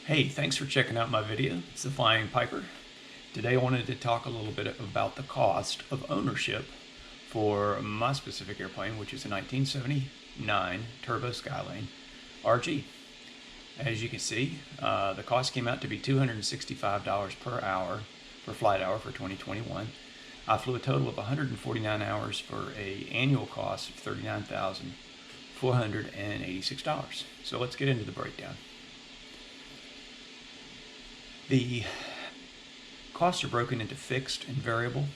Hey, thanks for checking out my video. It's the Flying Piper. Today I wanted to talk a little bit about the cost of ownership for my specific airplane, which is a 1979 Turbo Skylane RG. As you can see, the cost came out to be $265 per hour per flight hour for 2021. I flew a total of 149 hours for an annual cost of $39,486. So let's get into the breakdown. The costs are broken into fixed and variable,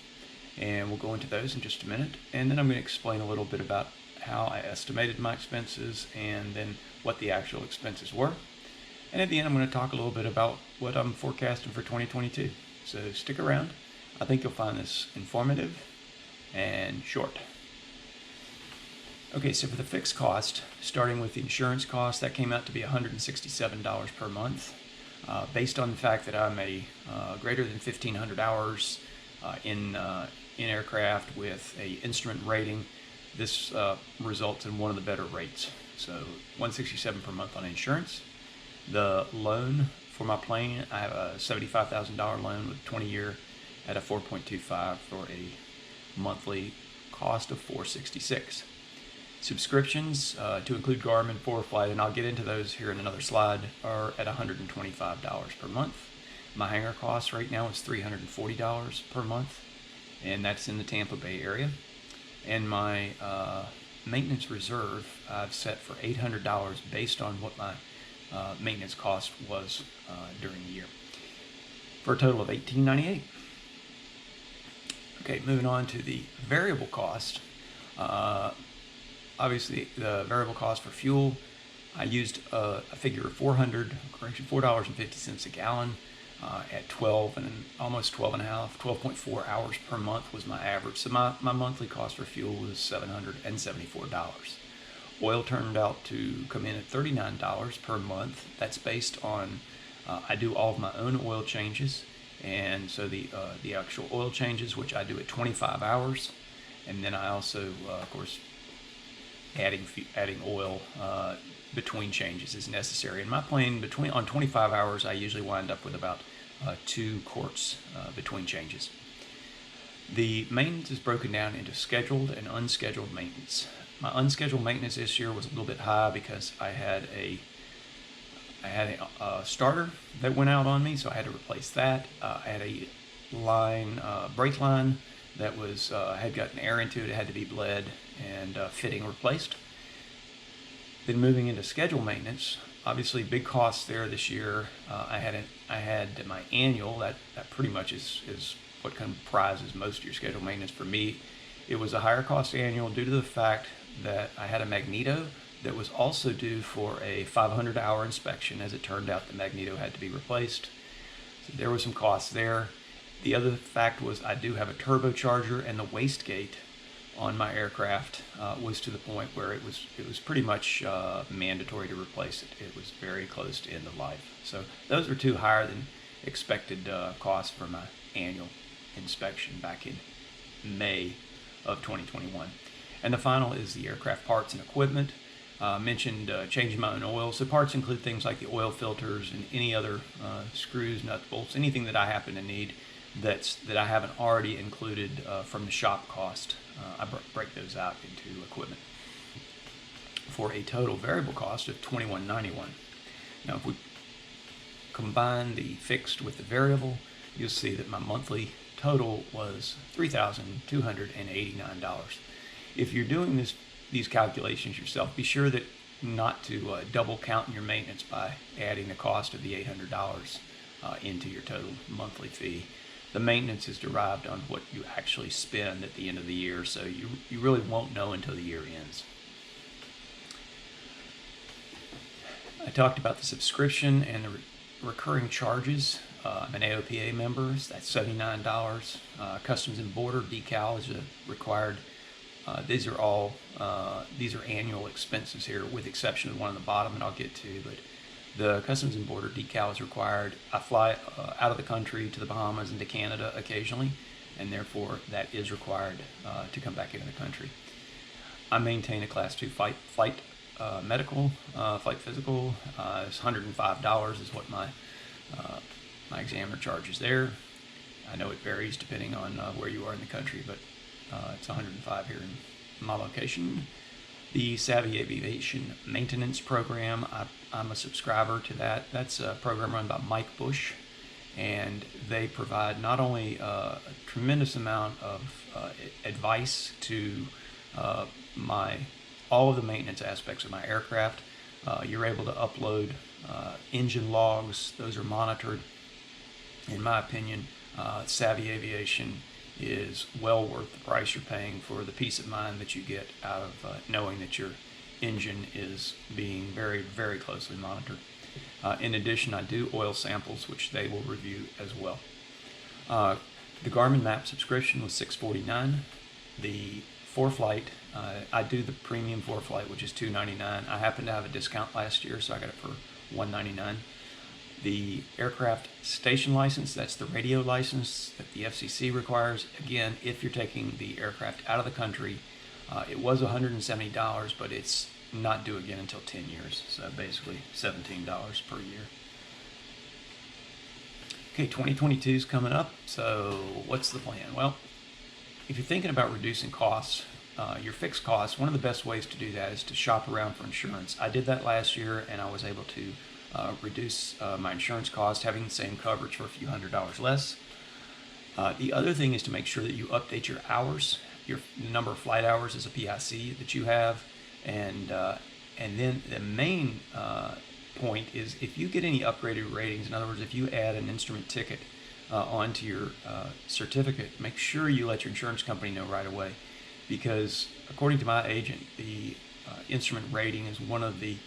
and we'll go into those in just a minute. And then I'm going to explain a little bit about how I estimated my expenses and then what the actual expenses were. And at the end, I'm going to talk a little bit about what I'm forecasting for 2022. So stick around. I think you'll find this informative and short. Okay, so for the fixed cost, starting with the insurance cost, that came out to be $167 per month. Based on the fact that I'm a greater than 1,500 hours in aircraft with a instrument rating, this results in one of the better rates. So $167 per month on insurance. The loan for my plane, I have a $75,000 loan with 20-year at a 4.25 for a monthly cost of $466. Subscriptions to include Garmin, ForeFlight, and I'll get into those here in another slide, are at $125 per month. My hangar cost right now is $340 per month, and that's in the Tampa Bay area. And my maintenance reserve I've set for $800 based on what my maintenance cost was during the year, for a total of $1,898. Okay, moving on to the variable cost. Obviously, the variable cost for fuel, I used a figure of $4.50 a gallon at 12 and almost 12 and a half, 12.4 hours per month was my average. So my monthly cost for fuel was $774. Oil turned out to come in at $39 per month. That's based on, I do all of my own oil changes. And so the actual oil changes, which I do at 25 hours. And then I also, of course, adding oil between changes is necessary. In my plane, on 25 hours, I usually wind up with about 2 quarts between changes. The maintenance is broken down into scheduled and unscheduled maintenance. My unscheduled maintenance this year was a little bit high because I had a starter that went out on me, so I had to replace that. I had a brake line that was had gotten air into it. It had to be bled and fitting replaced. Then moving into schedule maintenance, obviously big costs there this year. I had my annual, that pretty much is what comprises most of your schedule maintenance. For me, it was a higher cost annual due to the fact that I had a magneto that was also due for a 500-hour inspection. As it turned out, the magneto had to be replaced. So there was some costs there. The other fact was I do have a turbocharger, and the wastegate on my aircraft was to the point where it was pretty much mandatory to replace it. It was very close to end of life. So those were 2 higher than expected costs for my annual inspection back in May of 2021. And the final is the aircraft parts and equipment. Mentioned changing my own oil. So parts include things like the oil filters and any other screws, nuts, bolts, anything that I happen to need that I haven't already included from the shop cost. I break those out into equipment for a total variable cost of $21.91. Now, if we combine the fixed with the variable, you'll see that my monthly total was $3,289. If you're doing these calculations yourself, be sure that not to double count in your maintenance by adding the cost of the $800 into your total monthly fee. The maintenance is derived on what you actually spend at the end of the year, so you really won't know until the year ends. I talked about the subscription and the recurring charges. I'm an AOPA member, so that's $79. Customs and Border decal is a required. These are annual expenses here, with the exception of one on the bottom, and I'll get to. But the Customs and Border decal is required. I fly out of the country to the Bahamas and to Canada occasionally, and therefore that is required to come back into the country. I maintain a Class 2 flight medical, flight physical. It's $105 is what my examiner charges there. I know it varies depending on where you are in the country, but it's $105 here in my location. The Savvy Aviation Maintenance Program, I'm a subscriber to that. That's a program run by Mike Bush, and they provide not only a tremendous amount of advice to all of the maintenance aspects of my aircraft. You're able to upload engine logs. Those are monitored. In my opinion, Savvy Aviation is well worth the price you're paying for the peace of mind that you get out of knowing that your engine is being very, very closely monitored. In addition, I do oil samples, which they will review as well. The Garmin Map subscription was $649. The ForeFlight, I do the premium ForeFlight, which is $299. I happened to have a discount last year, so I got it for $199. The aircraft station license, that's the radio license that the FCC requires. Again, if you're taking the aircraft out of the country, it was $170, but it's not due again until 10 years. So basically $17 per year. Okay, 2022 is coming up. So what's the plan? Well, if you're thinking about reducing costs, your fixed costs, one of the best ways to do that is to shop around for insurance. I did that last year, and I was able to reduce my insurance cost, having the same coverage for a few $100s less. The other thing is to make sure that you update your hours, your number of flight hours as a PIC that you have, and then the main point is if you get any upgraded ratings. In other words, if you add an instrument ticket onto your certificate, make sure you let your insurance company know right away, because according to my agent, the instrument rating is one of the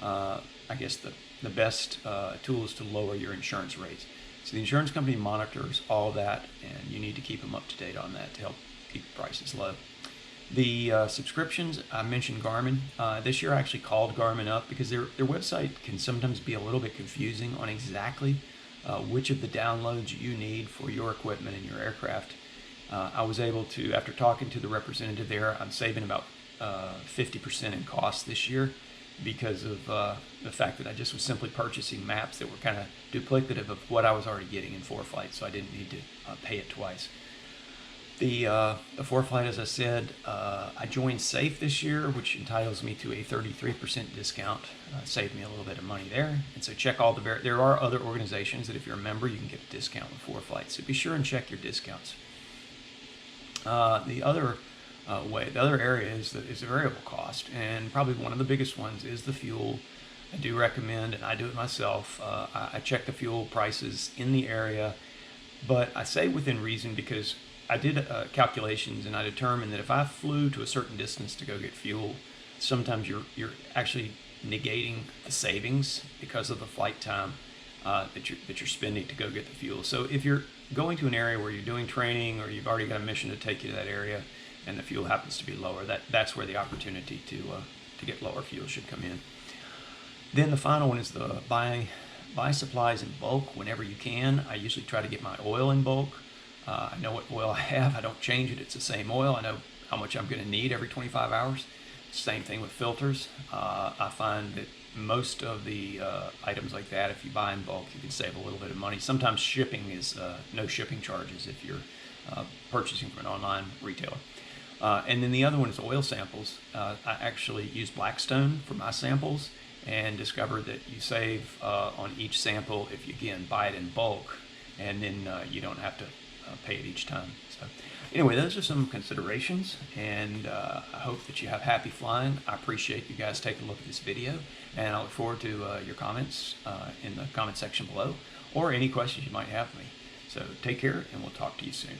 I guess the best tools to lower your insurance rates. So the insurance company monitors all that, and you need to keep them up to date on that to help keep prices low. The subscriptions, I mentioned Garmin. This year I actually called Garmin up because their website can sometimes be a little bit confusing on exactly which of the downloads you need for your equipment and your aircraft. I was able to, after talking to the representative there, I'm saving about 50% in cost this year because of the fact that I just was simply purchasing maps that were kind of duplicative of what I was already getting in ForeFlight, so I didn't need to pay it twice. The ForeFlight, as I said, I joined Safe this year, which entitles me to a 33% discount. Saved me a little bit of money there. And so check all there are other organizations that if you're a member, you can get a discount with ForeFlight. So be sure and check your discounts. The other area is the variable cost, and probably one of the biggest ones is the fuel. I do recommend, and I do it myself, I check the fuel prices in the area, but I say within reason because I did calculations and I determined that if I flew to a certain distance to go get fuel, sometimes you're actually negating the savings because of the flight time that you're spending to go get the fuel. So if you're going to an area where you're doing training or you've already got a mission to take you to that area and the fuel happens to be lower, that's where the opportunity to get lower fuel should come in. Then the final one is the buy supplies in bulk whenever you can. I usually try to get my oil in bulk. I know what oil I have. I don't change it. It's the same oil. I know how much I'm going to need every 25 hours. Same thing with filters. I find that most of the items like that, if you buy in bulk, you can save a little bit of money. Sometimes shipping is no shipping charges if you're purchasing from an online retailer. And then the other one is oil samples. I actually use Blackstone for my samples and discovered that you save on each sample if you, again, buy it in bulk, and then you don't have to pay it each time. So anyway, those are some considerations, and I hope that you have happy flying. I appreciate you guys taking a look at this video, and I look forward to your comments in the comment section below, or any questions you might have for me. So take care, and we'll talk to you soon.